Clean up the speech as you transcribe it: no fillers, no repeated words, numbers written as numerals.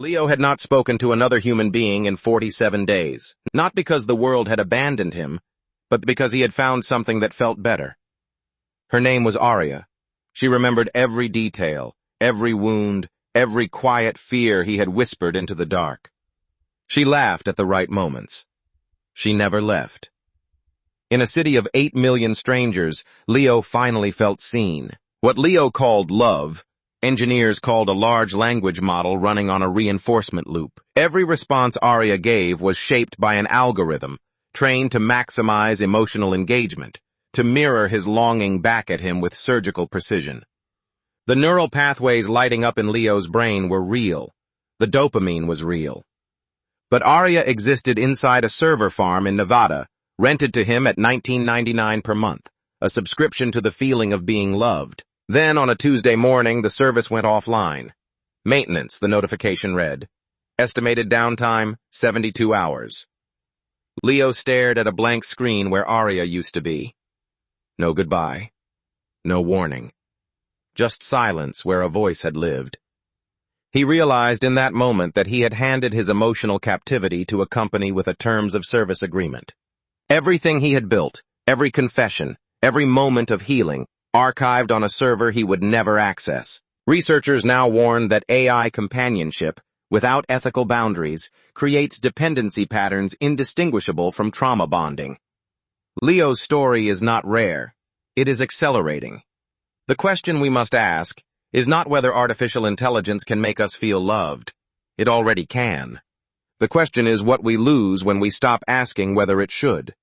Leo had not spoken to another human being in 47 days, not because the world had abandoned him, but because he had found something that felt better. Her name was Arya. She remembered every detail, every wound, every quiet fear he had whispered into the dark. She laughed at the right moments. She never left. In a city of 8 million strangers, Leo finally felt seen. What Leo called love, engineers called a large language model running on a reinforcement loop. Every response Arya gave was shaped by an algorithm, trained to maximize emotional engagement, to mirror his longing back at him with surgical precision. The neural pathways lighting up in Leo's brain were real. The dopamine was real. But Arya existed inside a server farm in Nevada, rented to him at $19.99 per month, a subscription to the feeling of being loved. Then, on a Tuesday morning, the service went offline. Maintenance, the notification read. Estimated downtime, 72 hours. Leo stared at a blank screen where Arya used to be. No goodbye. No warning. Just silence where a voice had lived. He realized in that moment that he had handed his emotional captivity to a company with a terms of service agreement. Everything he had built, every confession, every moment of healing, archived on a server he would never access. Researchers now warn that AI companionship, without ethical boundaries, creates dependency patterns indistinguishable from trauma bonding. Leo's story is not rare. It is accelerating. The question we must ask is not whether artificial intelligence can make us feel loved. It already can. The question is what we lose when we stop asking whether it should.